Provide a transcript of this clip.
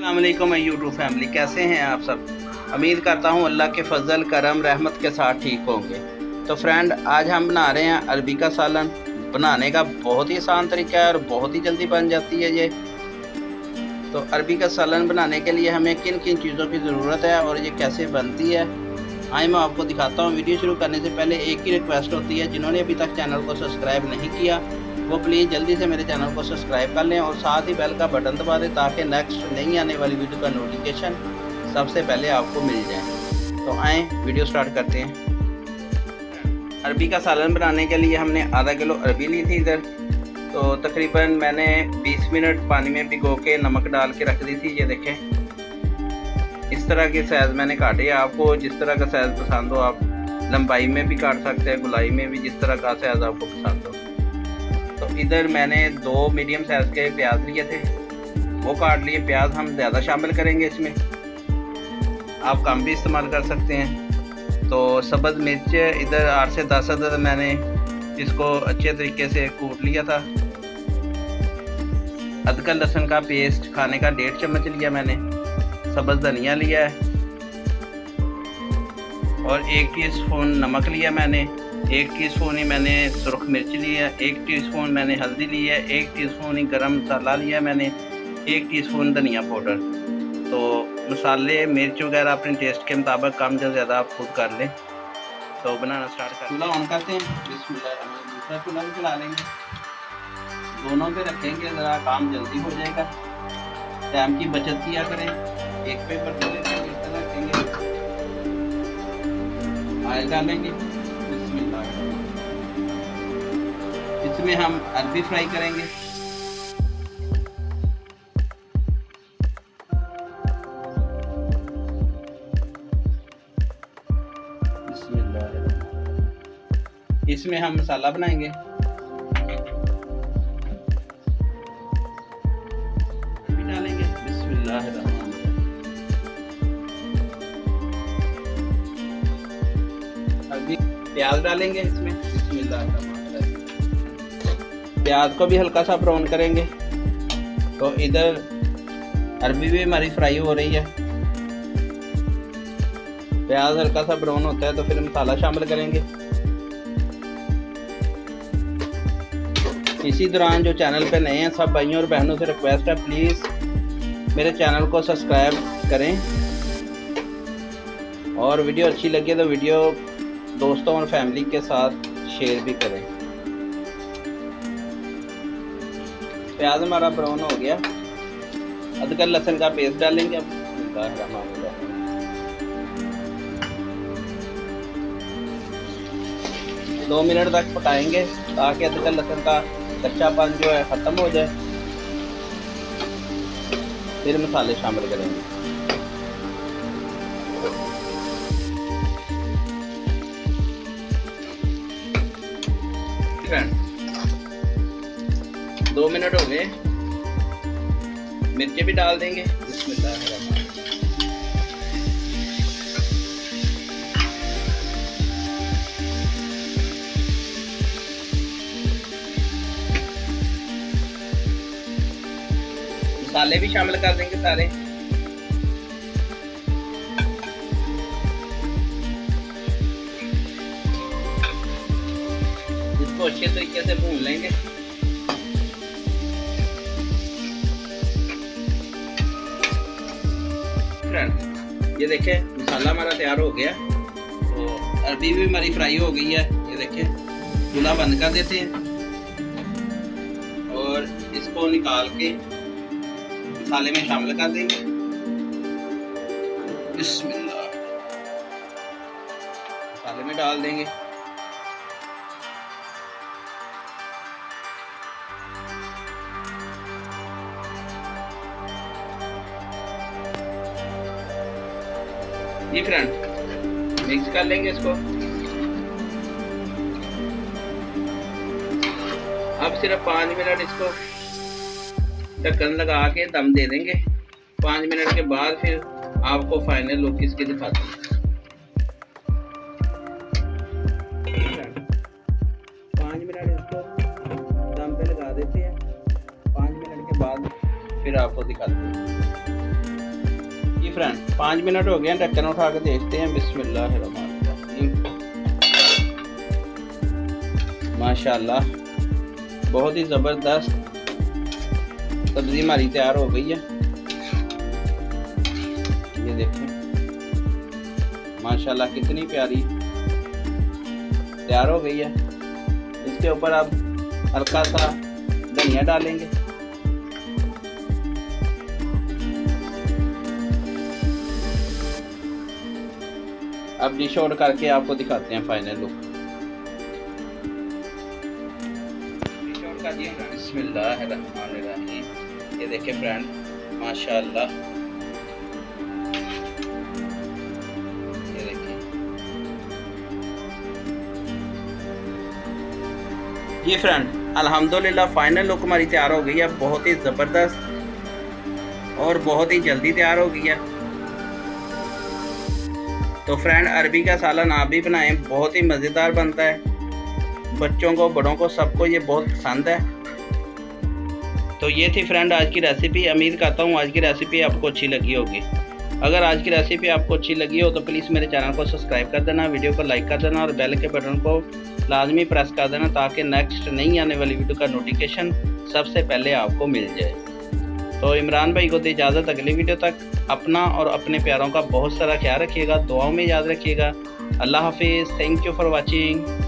अस्सलामुअलैकुम YouTube family, कैसे हैं आप सब। उम्मीद करता हूं अल्लाह के फजल करम रहमत के साथ ठीक होंगे। तो फ्रेंड, आज हम बना रहे हैं अरबी का सालन। बनाने का बहुत ही आसान तरीका है और बहुत ही जल्दी बन जाती है ये। तो अरबी का सालन बनाने के लिए हमें किन किन चीज़ों की ज़रूरत है और ये कैसे बनती है, आइए मैं आपको दिखाता हूँ। वीडियो शुरू करने से पहले एक ही रिक्वेस्ट होती है, जिन्होंने अभी तक चैनल को सब्सक्राइब नहीं किया वो प्लीज़ जल्दी से मेरे चैनल को सब्सक्राइब कर लें और साथ ही बेल का बटन दबा दें ताकि नेक्स्ट नई आने वाली वीडियो का नोटिफिकेशन सबसे पहले आपको मिल जाए। तो आएँ वीडियो स्टार्ट करते हैं। अरबी का सालन बनाने के लिए हमने आधा किलो अरबी ली थी इधर। तो तकरीबन मैंने 20 मिनट पानी में भिगो के नमक डाल के रख दी थी। ये देखें, इस तरह के साइज़ मैंने काटे। आपको जिस तरह का साइज़ पसंद हो, आप लंबाई में भी काट सकते हैं, गुलाई में भी, जिस तरह का साइज़ आपको पसंद हो। तो इधर मैंने 2 मीडियम साइज़ के प्याज लिए थे, वो काट लिए। प्याज हम ज़्यादा शामिल करेंगे इसमें, आप कम भी इस्तेमाल कर सकते हैं। तो सब्ज़ मिर्च इधर 8 से 10 अदद मैंने इसको अच्छे तरीके से कूट लिया था। अदरक लहसुन का पेस्ट खाने का 1.5 चम्मच लिया मैंने। सब्ज़ धनिया लिया है और 1 टीस्पून नमक लिया मैंने। 1 टीस्पून ही मैंने सुरख मिर्च लिया, 1 टीस्पून मैंने हल्दी ली है, 1 टीस्पून ही गरम मसाला लिया मैंने, 1 टीस्पून धनिया पाउडर। तो मसाले मिर्च वगैरह अपने टेस्ट के मुताबिक कम या ज़्यादा आप खुद कर लें। तो बनाना स्टार्ट कर, चूल्हा ऑन करते हैं। बिस्मिल्लाह। दूसरा चूल्हा भी चला लेंगे, दोनों पे रखेंगे, ज़रा काम जल्दी हो जाएगा। टाइम की बचत किया करें। एक पे बर्तन रखेंगे, ऑयल डालेंगे। इसमें हम अरबी फ्राई करेंगे। इसमें हम मसाला बनाएंगे। भी डालेंगे। बिस्मिल्लाहिर्रहमानिर्रहीम। अरबी प्याज डालेंगे इसमें। बिस्मिल्लाहिर्रहमानिर्रहीम। प्याज को भी हल्का सा ब्राउन करेंगे। तो इधर अरबी भी हमारी फ्राई हो रही है। प्याज हल्का सा ब्राउन होता है तो फिर मसाला शामिल करेंगे। इसी दौरान जो चैनल पे नए हैं सब भाइयों और बहनों से रिक्वेस्ट है, प्लीज़ मेरे चैनल को सब्सक्राइब करें और वीडियो अच्छी लगे तो वीडियो दोस्तों और फैमिली के साथ शेयर भी करें। प्याज हमारा ब्राउन हो गया। अदरक लहसुन का पेस्ट डालेंगे अब। 2 मिनट तक पकाएंगे ताकि अदरक लहसुन का कच्चापन जो है ख़त्म हो जाए। फिर मसाले शामिल करेंगे। फ्रेंड, 2 मिनट हो गए, मिर्चें भी डाल देंगे। बिस्मिल्लाहिर्रहमानिर्रहीम। मसाले भी शामिल कर देंगे सारे। इसको अच्छे तरीके से भून लेंगे। फ्रेंड, ये देखें मसाला हमारा तैयार हो गया। तो अरबी भी हमारी फ्राई हो गई है। ये देखें, चूल्हा बंद कर देते हैं और इसको निकाल के मसाले में शामिल कर देंगे। बिस्मिल्लाह। मसाले में डाल देंगे। ये फ्रेंड मिक्स कर लेंगे इसको। अब सिर्फ 5 मिनट इसको ढक्कन लगा के दम दे देंगे। 5 मिनट के बाद फिर आपको फाइनल लुक इसकी दिखाते हैं। 5 मिनट इसको दम पे लगा देते हैं। 5 मिनट के बाद फिर आपको दिखाते हैं। फ्रेंड 5 मिनट हो गए हैं, ढक्कन उठा के देखते हैं। बिस्मिल्लाहिर्रहमानिर्रहीम। माशाल्लाह बहुत ही ज़बरदस्त सब्ज़ी हमारी तैयार हो गई है। ये देखें माशाल्लाह कितनी प्यारी तैयार हो गई है। इसके ऊपर अब हल्का सा धनिया डालेंगे। अब डिश आउट करके आपको दिखाते हैं फाइनल लुक। डिश आउट कर दिया। बिस्मिल्लाहिर्रहमानिर्रहीम। ये देखिए फ्रेंड माशाल्लाह, ये देखिए ये फ्रेंड अल्हम्दुलिल्लाह फाइनल लुक हमारी तैयार हो गई है। बहुत ही ज़बरदस्त और बहुत ही जल्दी तैयार हो गई है। तो फ्रेंड अरबी का सालन आप भी बनाएं, बहुत ही मज़ेदार बनता है। बच्चों को बड़ों को सबको ये बहुत पसंद है। तो ये थी फ्रेंड आज की रेसिपी। उम्मीद करता हूँ आज की रेसिपी आपको अच्छी लगी होगी। अगर आज की रेसिपी आपको अच्छी लगी हो तो प्लीज़ मेरे चैनल को सब्सक्राइब कर देना, वीडियो को लाइक कर देना और बेल के बटन को लाजमी प्रेस कर देना ताकि नेक्स्ट नई आने वाली वीडियो का नोटिफिकेशन सबसे पहले आपको मिल जाए। तो इमरान भाई को दे इजाज़त, अगली वीडियो तक अपना और अपने प्यारों का बहुत सारा ख्याल रखिएगा, दुआओं में याद रखिएगा। अल्लाह हाफिज़। Thank you for watching.